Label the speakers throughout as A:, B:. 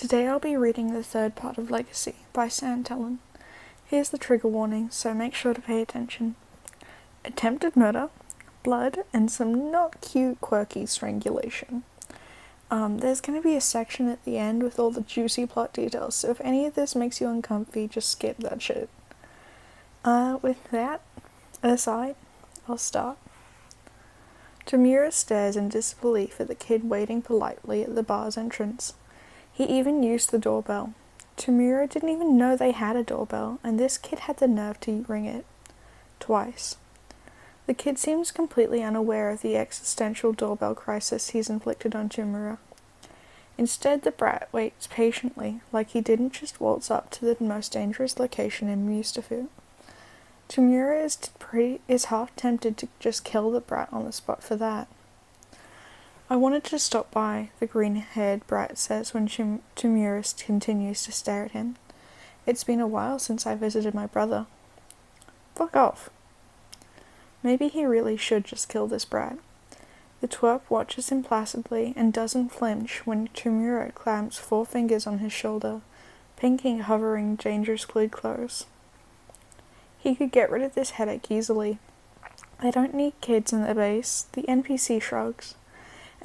A: Today I'll be reading the third part of Legacy by Sandtalon. Here's the trigger warning, so make sure to pay attention. Attempted murder, blood, and some not cute quirky strangulation. There's going to be a section at the end with all the juicy plot details, so if any of this makes you uncomfy, just skip that shit. With that aside, I'll start. Tamura stares in disbelief at the kid waiting politely at the bar's entrance. He even used the doorbell. Tamura didn't even know they had a doorbell, and this kid had the nerve to ring it. Twice. The kid seems completely unaware of the existential doorbell crisis he's inflicted on Tamura. Instead, the brat waits patiently, like he didn't just waltz up to the most dangerous location in Mustafa. Tamura is half tempted to just kill the brat on the spot for that. I wanted to stop by, the green-haired brat says when Tamura continues to stare at him. It's been a while since I visited my brother. Fuck off. Maybe he really should just kill this brat. The twerp watches him placidly and doesn't flinch when Tamura clamps 4 fingers on his shoulder, pinking hovering dangerous glued close. He could get rid of this headache easily. I don't need kids in the base, the NPC shrugs.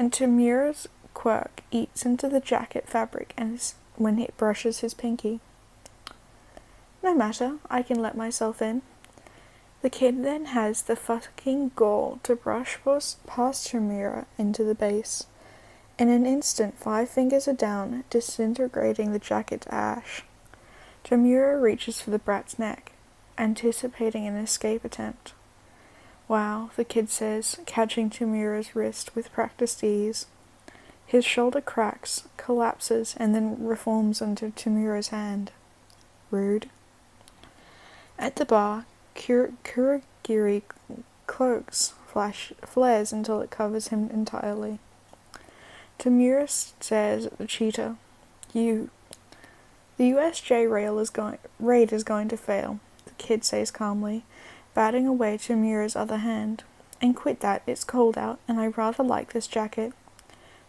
A: And Tamura's quirk eats into the jacket fabric when it brushes his pinky. No matter, I can let myself in. The kid then has the fucking gall to brush past Tamura into the base. In an instant, 5 fingers are down, disintegrating the jacket to ash. Tamura reaches for the brat's neck, anticipating an escape attempt. Wow, the kid says, catching Tamura's wrist with practiced ease. His shoulder cracks, collapses, and then reforms into Tamura's hand. Rude. At the bar, Kurogiri cloaks flares until it covers him entirely. Tamura stares at the cheater. The USJ raid is going to fail, the kid says calmly, batting away Tamura's other hand. And quit that, it's cold out, and I rather like this jacket.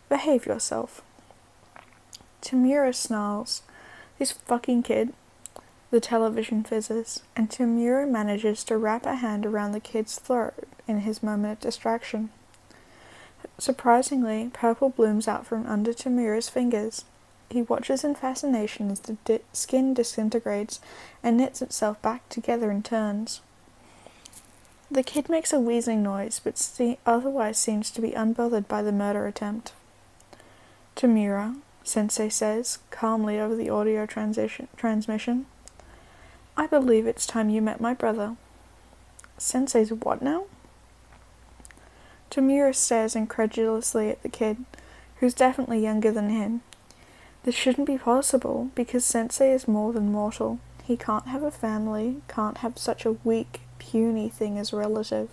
A: Behave yourself. Tamura snarls. This fucking kid. The television fizzes, and Tamura manages to wrap a hand around the kid's throat in his moment of distraction. Surprisingly, purple blooms out from under Tamura's fingers. He watches in fascination as the skin disintegrates and knits itself back together and turns. The kid makes a wheezing noise, but otherwise seems to be unbothered by the murder attempt. Tamura, Sensei says, calmly over the audio transmission. I believe it's time you met my brother. Sensei's what now? Tamura stares incredulously at the kid, who's definitely younger than him. This shouldn't be possible, because Sensei is more than mortal. He can't have a family, can't have such a weak, puny thing as a relative.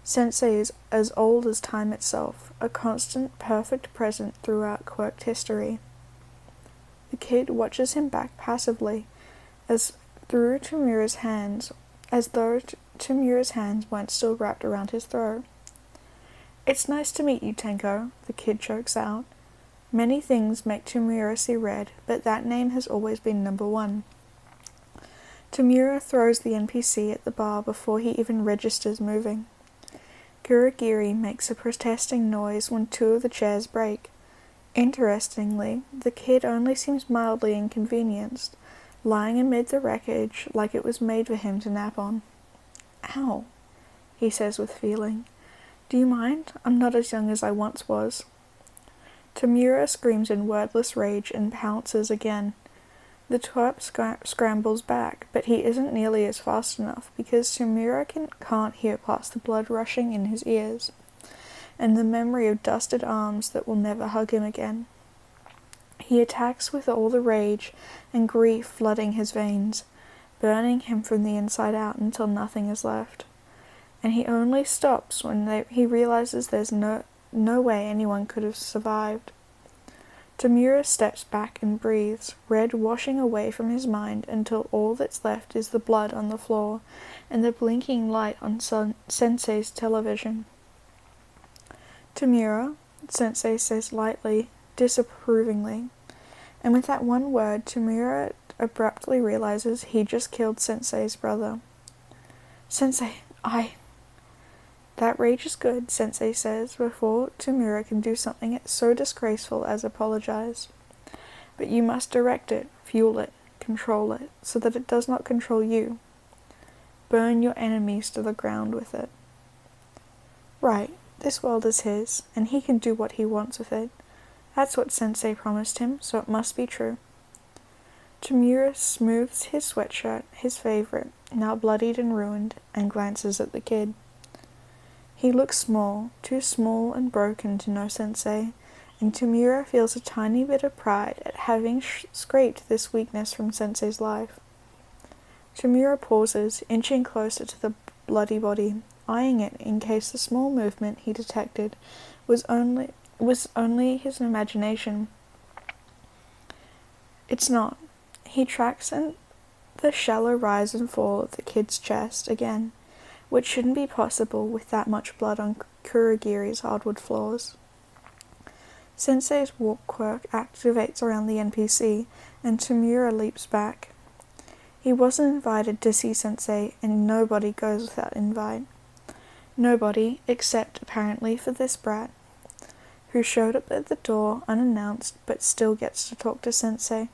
A: Sensei is as old as time itself, a constant, perfect present throughout quirked history. The kid watches him back passively, as though Tamura's hands weren't still wrapped around his throat. It's nice to meet you, Tenko, the kid chokes out. Many things make Tamura see red, but that name has always been number 1. Tamura throws the NPC at the bar before he even registers moving. Kurogiri makes a protesting noise when 2 of the chairs break. Interestingly, the kid only seems mildly inconvenienced, lying amid the wreckage like it was made for him to nap on. Ow, he says with feeling. Do you mind? I'm not as young as I once was. Tamura screams in wordless rage and pounces again. The twerp scrambles back, but he isn't nearly as fast enough because Tamura can't hear past the blood rushing in his ears, and the memory of dusted arms that will never hug him again. He attacks with all the rage and grief flooding his veins, burning him from the inside out until nothing is left. And he only stops when he realizes there's no way anyone could have survived. Tamura steps back and breathes, red washing away from his mind until all that's left is the blood on the floor and the blinking light on Sensei's television. Tamura, Sensei says lightly, disapprovingly, And with that one word, Tamura abruptly realizes he just killed Sensei's brother. Sensei, That rage is good, Sensei says, before Tamura can do something so disgraceful as apologize. But you must direct it, fuel it, control it, so that it does not control you. Burn your enemies to the ground with it. Right, this world is his, and he can do what he wants with it. That's what Sensei promised him, so it must be true. Tamura smooths his sweatshirt, his favorite, now bloodied and ruined, and glances at the kid. He looks small, too small and broken to know Sensei, and Tamura feels a tiny bit of pride at having scraped this weakness from Sensei's life. Tamura pauses, inching closer to the bloody body, eyeing it in case the small movement he detected was only his imagination. It's not. He tracks in the shallow rise and fall of the kid's chest again, which shouldn't be possible with that much blood on Kurogiri's hardwood floors. Sensei's warp quirk activates around the NPC, and Tamura leaps back. He wasn't invited to see Sensei, and nobody goes without invite. Nobody, except apparently for this brat, who showed up at the door unannounced but still gets to talk to Sensei.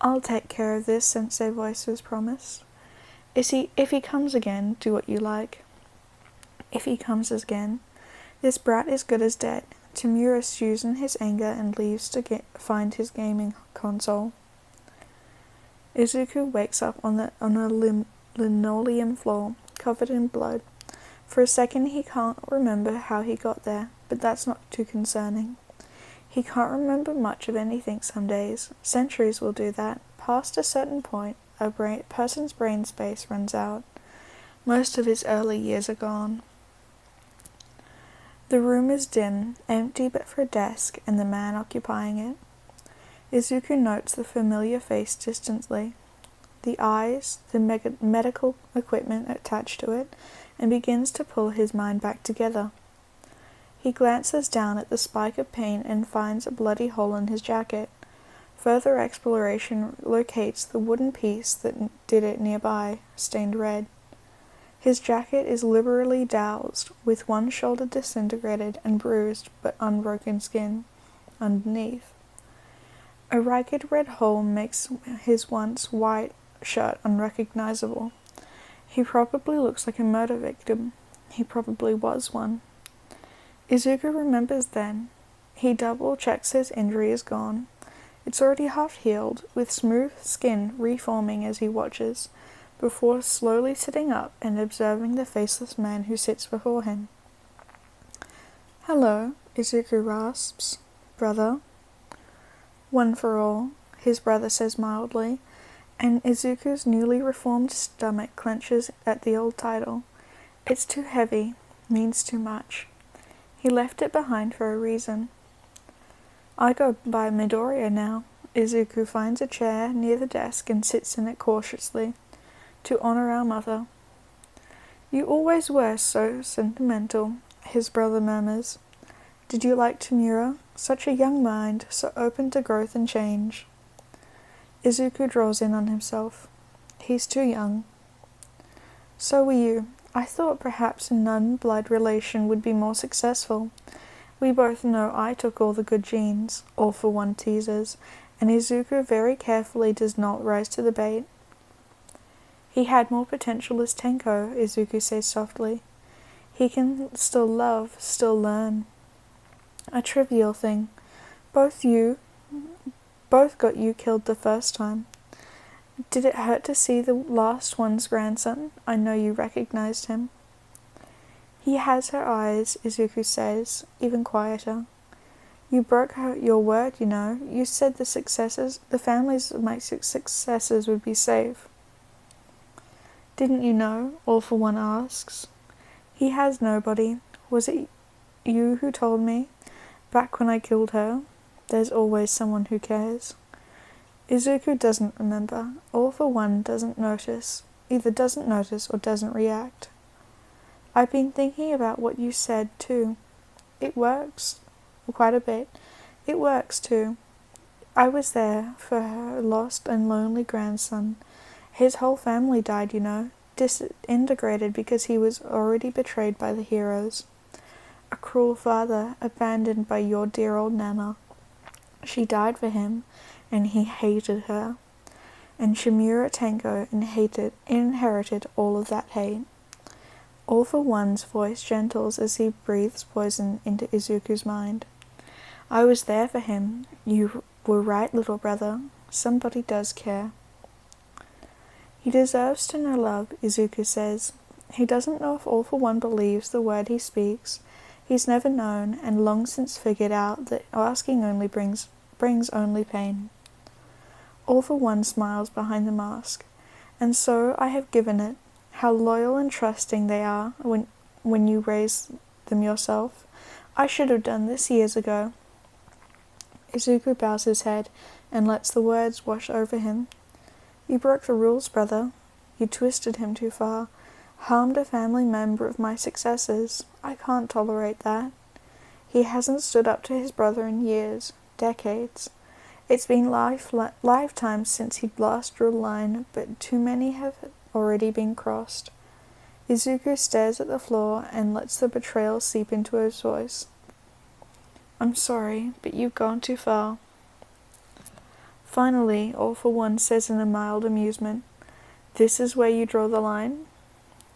A: I'll take care of this, Sensei voices promised. If he comes again, do what you like. If he comes again, this brat is good as dead. Tamura stews in his anger and leaves to find his gaming console. Izuku wakes up on a linoleum floor, covered in blood. For a second he can't remember how he got there, but that's not too concerning. He can't remember much of anything some days. Centuries will do that. Past a certain point, a person's brain space runs out. Most of his early years are gone. The room is dim, empty but for a desk and the man occupying it. Izuku notes the familiar face distantly, the eyes, the medical equipment attached to it, and begins to pull his mind back together. He glances down at the spike of paint and finds a bloody hole in his jacket. Further exploration locates the wooden piece that did it nearby, stained red. His jacket is liberally doused, with one shoulder disintegrated and bruised but unbroken skin underneath. A ragged red hole makes his once white shirt unrecognizable. He probably looks like a murder victim. He probably was one. Izuku remembers then. He double-checks his injury is gone. It's already half-healed, with smooth skin reforming as he watches, before slowly sitting up and observing the faceless man who sits before him. "Hello," Izuku rasps. "Brother?" "One for all," his brother says mildly, and Izuku's newly reformed stomach clenches at the old title. It's too heavy, means too much. He left it behind for a reason. "I go by Midoriya now." Izuku finds a chair near the desk and sits in it cautiously. "To honor our mother." "You always were so sentimental," his brother murmurs. "Did you like Tamura? Such a young mind, so open to growth and change." Izuku draws in on himself. He's too young. "So were you. I thought perhaps a non-blood relation would be more successful. We both know I took all the good genes," All for One teases, and Izuku very carefully does not rise to the bait. "He had more potential as Tenko," Izuku says softly. "He can still love, still learn." "A trivial thing. Both got you killed the first time. Did it hurt to see the last one's grandson? I know you recognized him." "He has her eyes," Izuku says, even quieter. "You broke your word, you know. You said the families of my successors would be safe." "Didn't you know?" All for One asks. "He has nobody. Was it you who told me? Back when I killed her? There's always someone who cares." Izuku doesn't remember. All for One doesn't notice. Either doesn't notice or doesn't react. "I've been thinking about what you said, too. It works. Quite a bit. It works, too. I was there for her lost and lonely grandson. His whole family died, you know, disintegrated because he was already betrayed by the heroes. A cruel father, abandoned by your dear old Nana. She died for him, and he hated her. And Shimura Tango inherited all of that hate. All for One's voice gentles as he breathes poison into Izuku's mind. I was there for him. You were right, little brother. Somebody does care. He deserves to know love, Izuku says. He doesn't know if All for One believes the word he speaks. He's never known, and long since figured out that asking only brings only pain. All for One smiles behind the mask. And so I have given it. How loyal and trusting they are when you raise them yourself. I should have done this years ago. Izuku bows his head and lets the words wash over him. You broke the rules, brother. You twisted him too far. Harmed a family member of my successors. I can't tolerate that. He hasn't stood up to his brother in years, decades. It's been lifetimes since he last drew a line, but too many have already been crossed. Izuku stares at the floor and lets the betrayal seep into his voice. I'm sorry, but you've gone too far. Finally, All for One says in a mild amusement, This is where you draw the line?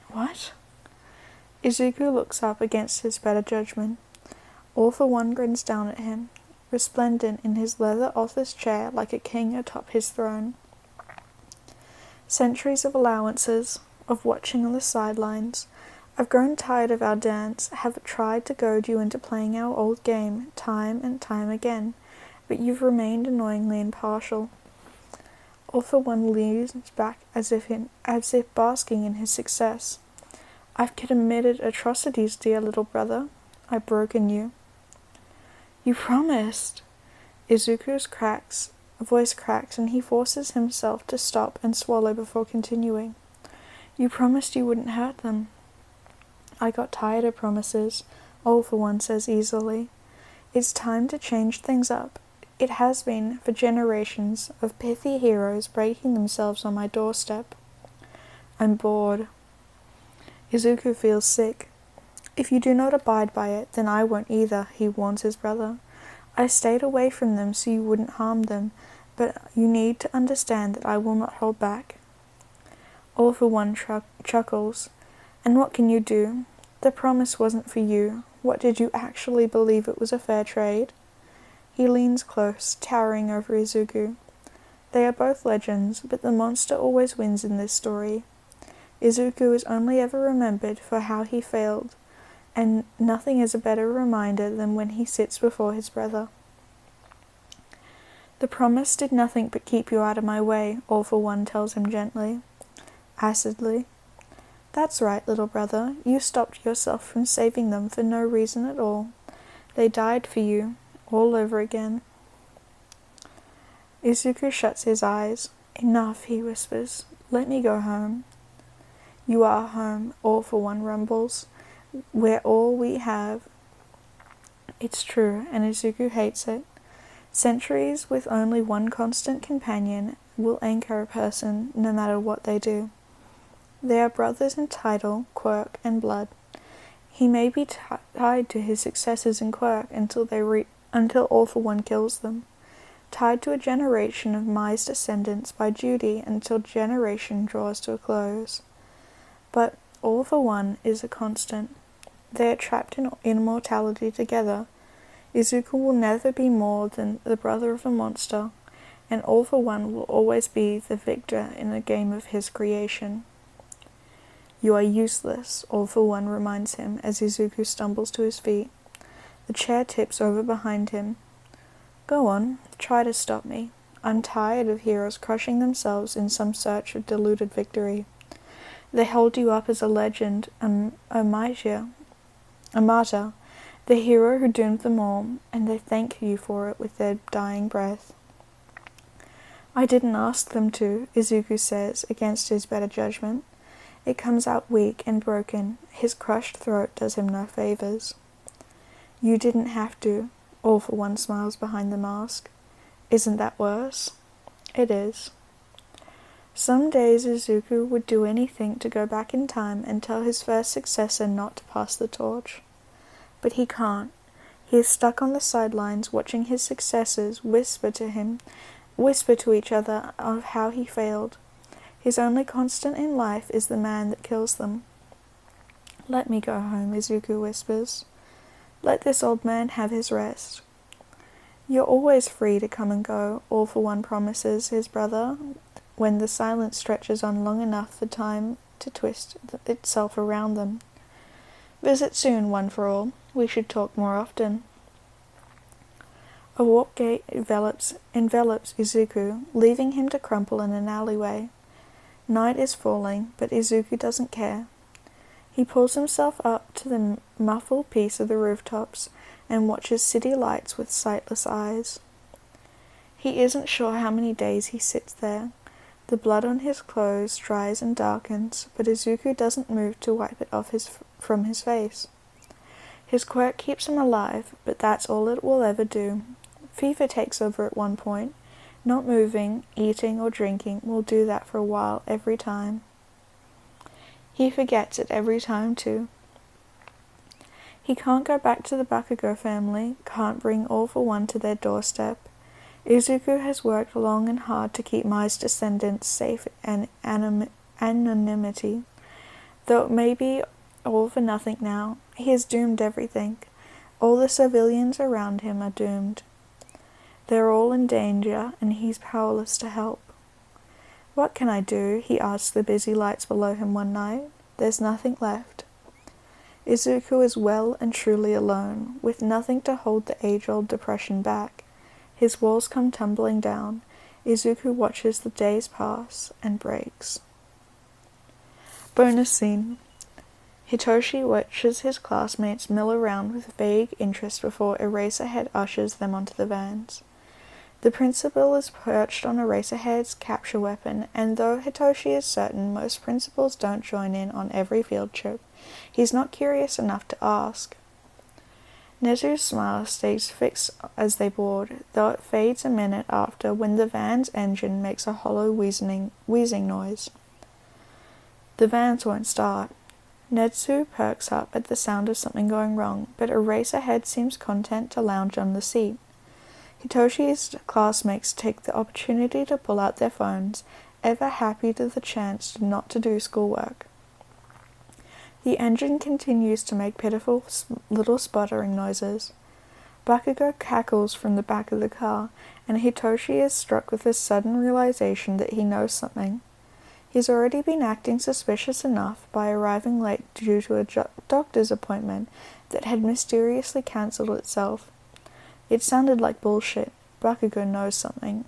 A: What? Izuku looks up against his better judgment. All for One grins down at him, resplendent in his leather office chair like a king atop his throne. Centuries of allowances, of watching on the sidelines. I've grown tired of our dance, have tried to goad you into playing our old game time and time again, but you've remained annoyingly impartial. All for One leans back as if basking in his success. I've committed atrocities, dear little brother. I've broken you. You promised. Izuku's voice cracks and he forces himself to stop and swallow before continuing. You promised you wouldn't hurt them. I got tired of promises, All for One says easily. It's time to change things up. It has been for generations of pithy heroes breaking themselves on my doorstep. I'm bored. Izuku feels sick. If you do not abide by it, then I won't either, he warns his brother. I stayed away from them so you wouldn't harm them, but you need to understand that I will not hold back. All for One chuckles. And what can you do? The promise wasn't for you. What did you actually believe it was a fair trade? He leans close, towering over Izuku. They are both legends, but the monster always wins in this story. Izuku is only ever remembered for how he failed, and nothing is a better reminder than when he sits before his brother. The promise did nothing but keep you out of my way, All for One tells him gently, acidly. That's right, little brother. You stopped yourself from saving them for no reason at all. They died for you, all over again. Izuku shuts his eyes. Enough, he whispers. Let me go home. You are home, All for One rumbles. We're all we have. It's true, and Izuku hates it. Centuries with only one constant companion will anchor a person no matter what they do. They are brothers in title, quirk, and blood. He may be tied to his successors in quirk until All for One kills them, tied to a generation of Mai's descendants by duty until generation draws to a close. But All for One is a constant. They are trapped in immortality together. Izuku will never be more than the brother of a monster, and All for One will always be the victor in a game of his creation. You are useless, All for One reminds him as Izuku stumbles to his feet. The chair tips over behind him. Go on, try to stop me. I'm tired of heroes crushing themselves in some search of deluded victory. They hold you up as a legend, a martyr, the hero who doomed them all, and they thank you for it with their dying breath. I didn't ask them to, Izuku says, against his better judgment. It comes out weak and broken. His crushed throat does him no favors. You didn't have to, All for One smiles behind the mask. Isn't that worse? It is. Some days Izuku would do anything to go back in time and tell his first successor not to pass the torch. But he can't. He is stuck on the sidelines watching his successors whisper to each other of how he failed. His only constant in life is the man that kills them. "Let me go home," Izuku whispers. "Let this old man have his rest." "You're always free to come and go," All for One promises his brother, when the silence stretches on long enough for time to twist itself around them. "Visit soon, One for All. We should talk more often." A warp gate envelops Izuku, leaving him to crumple in an alleyway. Night is falling, but Izuku doesn't care. He pulls himself up to the muffled piece of the rooftops and watches city lights with sightless eyes. He isn't sure how many days he sits there. The blood on his clothes dries and darkens, but Izuku doesn't move to wipe it off from his face. His quirk keeps him alive, but that's all it will ever do. Fever takes over at one point. Not moving, eating, or drinking will do that for a while every time. He forgets it every time too. He can't go back to the Bakugo family, can't bring All for One to their doorstep. Izuku has worked long and hard to keep Mai's descendants safe and anonymity. Though it may be all for nothing now, he has doomed everything. All the civilians around him are doomed. They're all in danger, and he's powerless to help. "What can I do?" he asks the busy lights below him one night. There's nothing left. Izuku is well and truly alone, with nothing to hold the age-old depression back. His walls come tumbling down. Izuku watches the days pass and breaks. Bonus scene. Hitoshi watches his classmates mill around with vague interest before Eraserhead ushers them onto the vans. The principal is perched on Eraserhead's capture weapon, and though Hitoshi is certain most principals don't join in on every field trip, he's not curious enough to ask. Nezu's smile stays fixed as they board, though it fades a minute after when the van's engine makes a hollow wheezing noise. The vans won't start. Nezu perks up at the sound of something going wrong, but Eraserhead seems content to lounge on the seat. Hitoshi's classmates take the opportunity to pull out their phones, ever happy to the chance not to do schoolwork. The engine continues to make pitiful little sputtering noises. Bakugo cackles from the back of the car, and Hitoshi is struck with a sudden realization that he knows something. He's already been acting suspicious enough by arriving late due to a doctor's appointment that had mysteriously cancelled itself. It sounded like bullshit. Bakugo knows something.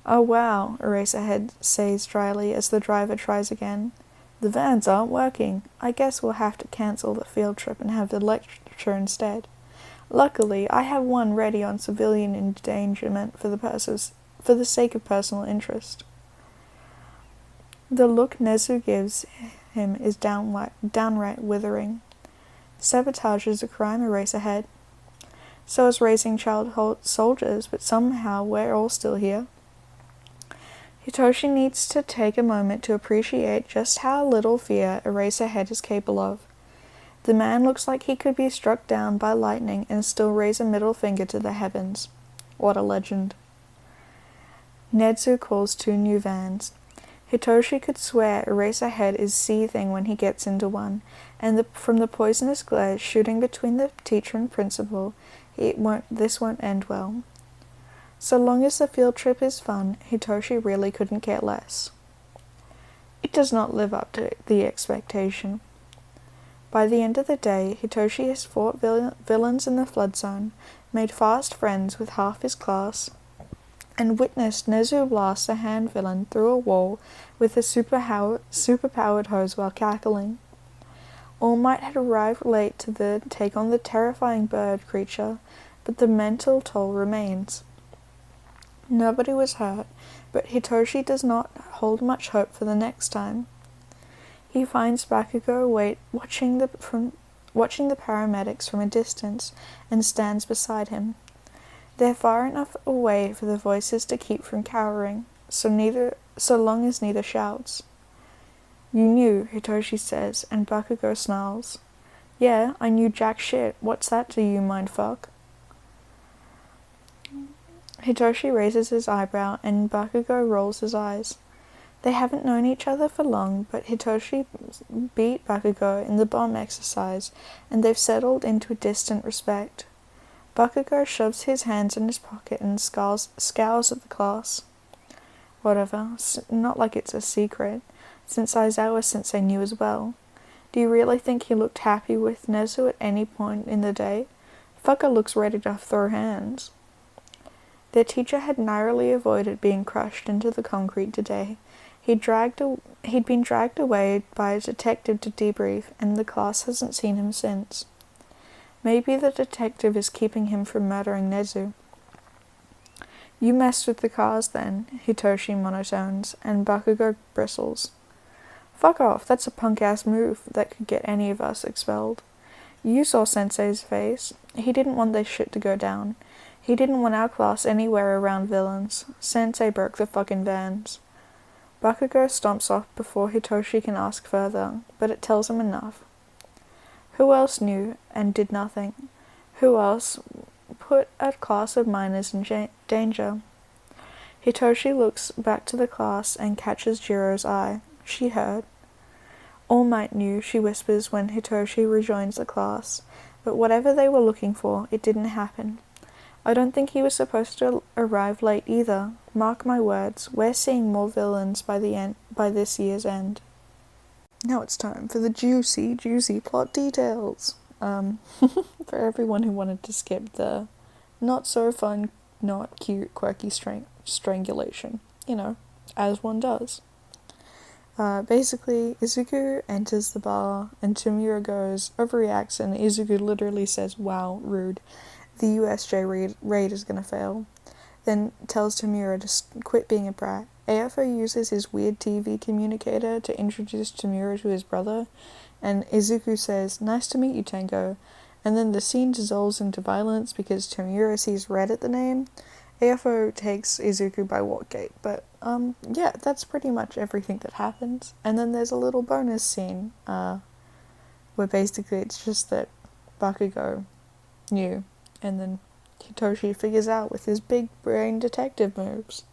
A: "Oh wow," Eraserhead says dryly as the driver tries again. "The vans aren't working. I guess we'll have to cancel the field trip and have the lecture instead. Luckily, I have one ready on civilian endangerment for the sake of personal interest." The look Nezu gives him is downright withering. "Sabotage is a crime," Eraserhead. "So is raising child soldiers, but somehow we're all still here." Hitoshi needs to take a moment to appreciate just how little fear Eraserhead is capable of. The man looks like he could be struck down by lightning and still raise a middle finger to the heavens. What a legend. Nezu calls 2 new vans. Hitoshi could swear Eraserhead is seething when he gets into one, and from the poisonous glare shooting between the teacher and principal, this won't end well. So long as the field trip is fun, Hitoshi really couldn't care less. It does not live up to the expectation. By the end of the day, Hitoshi has fought villains in the flood zone, made fast friends with half his class, and witnessed Nezu blast a hand villain through a wall with a superpowered hose while cackling. All Might had arrived late to take on the terrifying bird creature, but the mental toll remains. Nobody was hurt, but Hitoshi does not hold much hope for the next time. He finds Bakugo watching the paramedics from a distance and stands beside him. They're far enough away for the voices to keep from cowering, so long as neither shouts. You knew, Hitoshi says, and Bakugo snarls. Yeah, I knew jack shit. What's that to you, mindfuck? Hitoshi raises his eyebrow and Bakugo rolls his eyes. They haven't known each other for long, but Hitoshi beat Bakugo in the bomb exercise, and they've settled into a distant respect. Bakugo shoves his hands in his pocket and scowls at the class. Whatever, not like it's a secret, since Aizawa-sensei knew as well. Do you really think he looked happy with Nezu at any point in the day? Fucker looks ready to throw hands. Their teacher had narrowly avoided being crushed into the concrete today. He'd been dragged away by a detective to debrief, and the class hasn't seen him since. Maybe the detective is keeping him from murdering Nezu. You messed with the cars then, Hitoshi monotones, and Bakugo bristles. Fuck off, that's a punk-ass move that could get any of us expelled. You saw Sensei's face. He didn't want this shit to go down. He didn't want our class anywhere around villains. Sensei broke the fucking vans. Bakugo stomps off before Hitoshi can ask further, but it tells him enough. Who else knew and did nothing? Who else put a class of minors in danger? Hitoshi looks back to the class and catches Jiro's eye. She heard. All Might knew, she whispers when Hitoshi rejoins the class, but whatever they were looking for, it didn't happen. I don't think he was supposed to arrive late either. Mark my words, we're seeing more villains by this year's end. Now it's time for the juicy plot details. For everyone who wanted to skip the not so fun, not cute, quirky strangulation. You know, as one does. Basically, Izuku enters the bar and Tomura goes, overreacts, and Izuku literally says, wow, rude. The USJ raid is gonna fail. Then tells Tomura to quit being a brat. AFO uses his weird TV communicator to introduce Tomura to his brother, and Izuku says, nice to meet you, Tenko. And then the scene dissolves into violence because Tomura sees red at the name. AFO takes Izuku by Walkgate, but yeah, that's pretty much everything that happens. And then there's a little bonus scene, where basically it's just that Bakugo knew, and then Hitoshi figures out with his big brain detective moves.